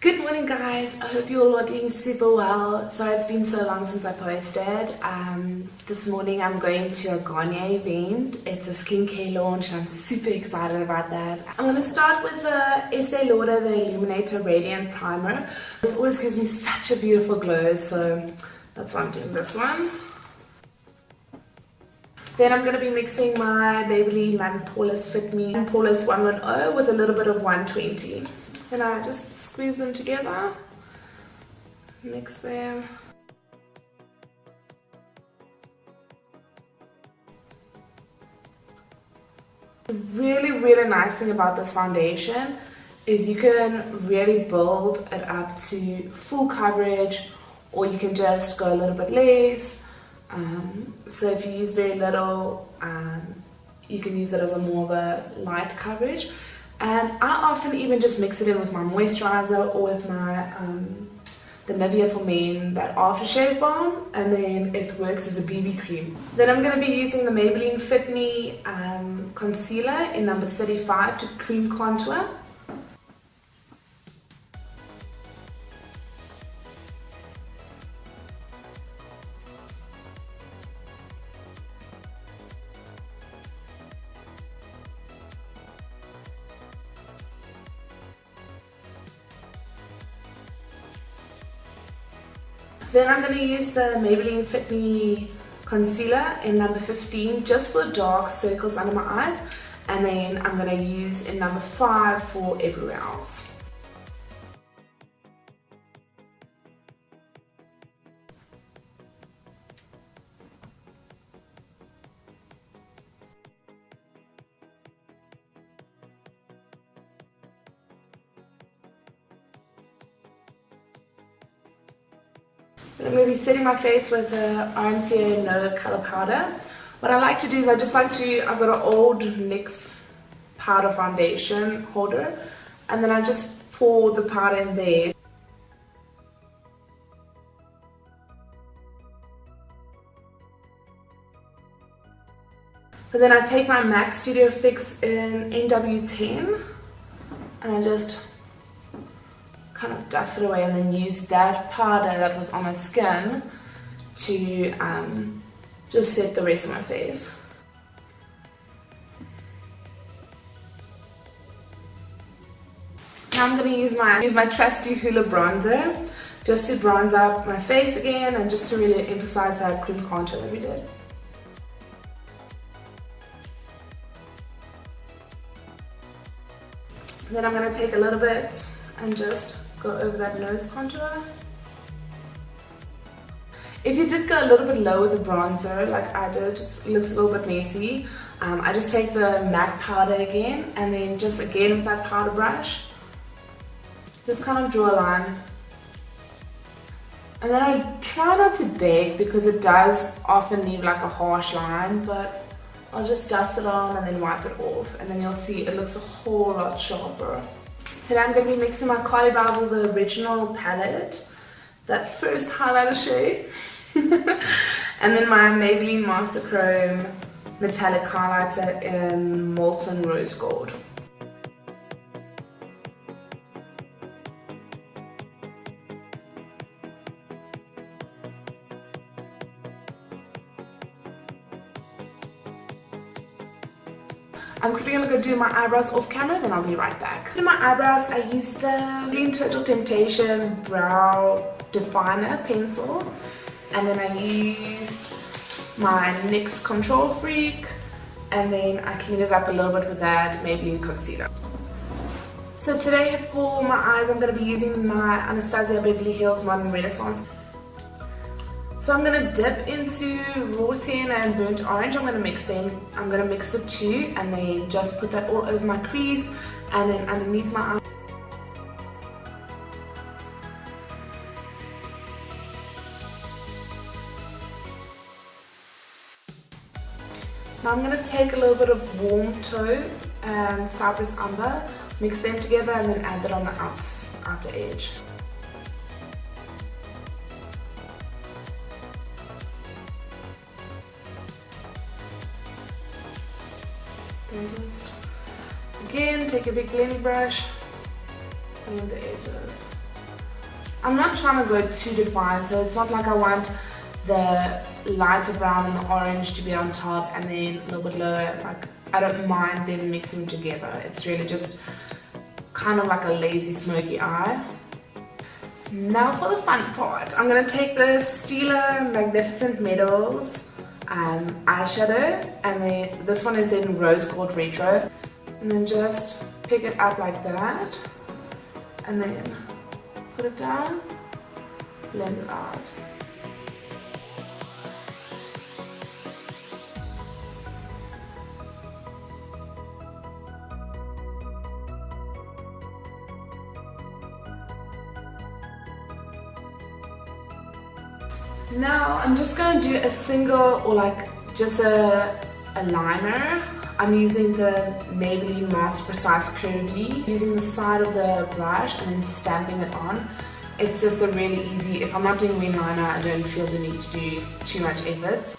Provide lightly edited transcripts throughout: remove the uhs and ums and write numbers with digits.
Good morning guys, I hope you all are doing super well. Sorry it's been so long since I posted. This morning I'm going to a Garnier event. It's a skincare launch and I'm super excited about that. I'm going to start with the Estee Lauder the Illuminator Radiant Primer. This always gives me such a beautiful glow, so that's why I'm doing this one. Then I'm going to be mixing my Maybelline Poreless Fit Me Poreless 110 with a little bit of 120. Then I just squeeze them together, mix them. The really nice thing about this foundation is you can really build it up to full coverage, or you can just go a little bit less. So if you use very little, you can use it as a more of a light coverage. And I often even just mix it in with my moisturizer or with my the Nivea for Men, that aftershave balm, and then it works as a BB cream. Then I'm going to be using the Maybelline Fit Me concealer in number 35 to cream contour. Then I'm going to use the Maybelline Fit Me concealer in number 15 just for dark circles under my eyes, and then I'm going to use in number 5 for everywhere else. I'm going to be setting my face with the RMCA No Color Powder. What I like to do is I've got an old NYX powder foundation holder, and then I just pour the powder in there. But then I take my MAC Studio Fix in NW10 and I just kind of dust it away, and then use that powder that was on my skin to just set the rest of my face. Now I'm going to use my trusty Hoola bronzer just to bronze up my face again, and just to really emphasize that cream contour that we did. Then I'm going to take a little bit and just go over that nose contour. If you did go a little bit low with the bronzer, like I did, just looks a little bit messy, I just take the MAC powder again, and then just again with that powder brush, just kind of draw a line. And then I try not to bake because it does often leave like a harsh line, but I'll just dust it on and then wipe it off, and then you'll see it looks a whole lot sharper. Today I'm going to be mixing my Carly Bible, the original palette, that first highlighter shade, and then my Maybelline Master Chrome metallic highlighter in Molten Rose Gold. I'm quickly going to go do my eyebrows off camera, then I'll be right back. To my eyebrows, I used the Maybelline Total Temptation Brow Definer pencil, and then I used my NYX Control Freak, and then I cleaned it up a little bit with that Maybelline concealer. So today for my eyes, I'm going to be using my Anastasia Beverly Hills Modern Renaissance. So I'm going to dip into raw sienna and burnt orange. I'm going to mix them. I'm going to mix the two and then just put that all over my crease and then underneath my eye. Now I'm going to take a little bit of warm taupe and cypress umber, mix them together, and then add that on the outer edge. Then just again take a big blending brush, blend the edges. I'm not trying to go too defined, so it's not like I want the lighter brown and the orange to be on top and then a little bit lower. Like, I don't mind them mixing together. It's really just kind of like a lazy smoky eye. Now for the fun part. I'm going to take the Stila Magnificent Metals eyeshadow, and then this one is in Rose Gold Retro, and then just pick it up like that and then put it down, blend it out. Now I'm just going to do a single, or like just a liner. I'm using the Maybelline Master Precise Curvy, using the side of the brush and then stamping it on. It's just a really easy, if I'm not doing wing liner, I don't feel the need to do too much efforts.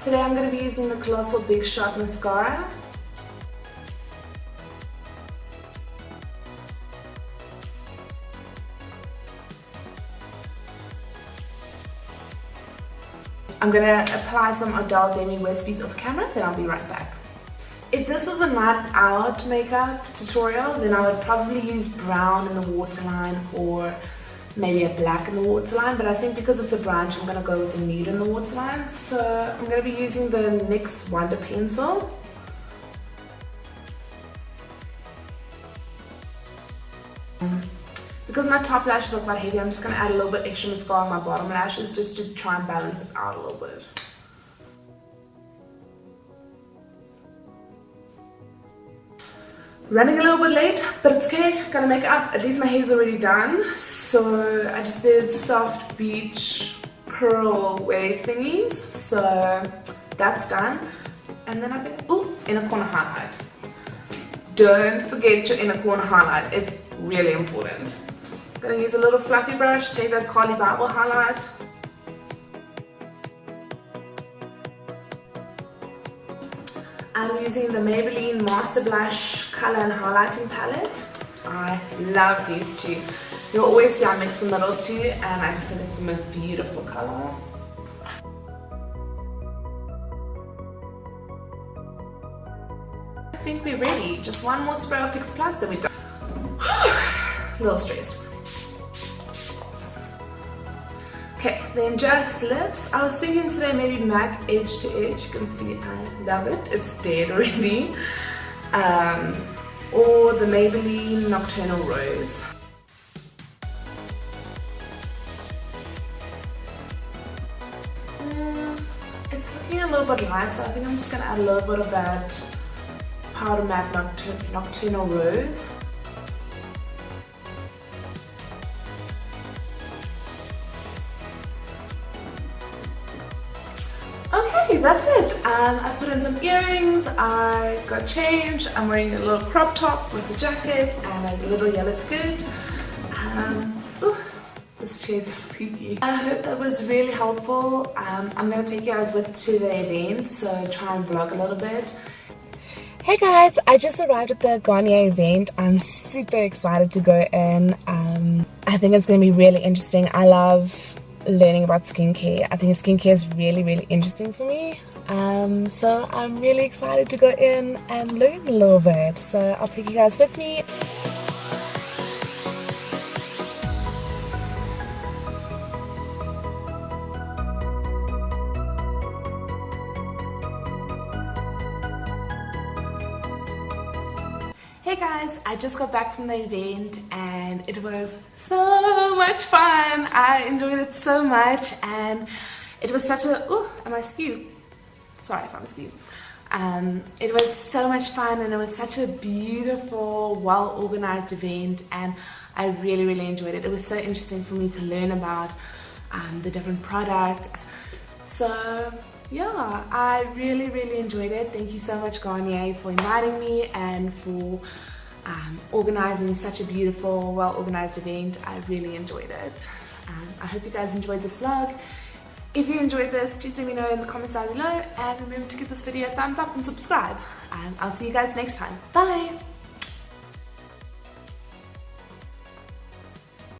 Today I'm going to be using the Colossal Big Shot Mascara. I'm going to apply some Odell Demi Westby's off camera, then I'll be right back. If this was a night out makeup tutorial, then I would probably use brown in the waterline or maybe a black in the waterline, but I think because it's a brunch, I'm going to go with the nude in the waterline. So I'm going to be using the NYX Wonder Pencil. Because my top lashes are quite heavy, I'm just going to add a little bit extra mascara on my bottom lashes just to try and balance it out a little bit. Running a little bit late, but it's okay, gonna make it up. At least my hair's already done. So I just did soft beach curl wave thingies. So that's done. And then I think, ooh, inner corner highlight. Don't forget your inner corner highlight, it's really important. Gonna use a little fluffy brush, take that Carly Bible highlight. I'm using the Maybelline Master Blush Color and Highlighting Palette. I love these two. You'll always see I mix the middle two, and I just think it's the most beautiful color. I think we're ready. Just one more spray of Fix Plus, then we're done. A little stressed. Okay, then just lips. I was thinking today maybe MAC Edge to Edge. You can see I love it. It's dead already. Or the Maybelline Nocturnal Rose. It's looking a little bit light, so I think I'm just going to add a little bit of that Powder Matte Nocturnal Rose. Okay, that's it. I put in some earrings, I got changed, I'm wearing a little crop top with a jacket and a little yellow skirt. Ooh, this chair's squeaky. I hope that was really helpful. I'm going to take you guys with to the event, so try and vlog a little bit. Hey guys, I just arrived at the Garnier event. I'm super excited to go in. I think it's going to be really interesting. I love learning about skincare. I think skincare is really, really interesting for me. So I'm really excited to go in and learn a little bit. So I'll take you guys with me. Hey guys, I just got back from the event and it was so much fun. I enjoyed it so much, and it was such a, ooh, am I askew? Sorry if I'm askew. It was so much fun, and it was such a beautiful, well-organized event, and I really, really enjoyed it. It was so interesting for me to learn about the different products. So yeah, I really, really enjoyed it. Thank you so much, Garnier, for inviting me and for organizing such a beautiful, well-organized event. I really enjoyed it. I hope you guys enjoyed this vlog. If you enjoyed this, please let me know in the comments down below, and remember to give this video a thumbs up and subscribe. I'll see you guys next time. Bye!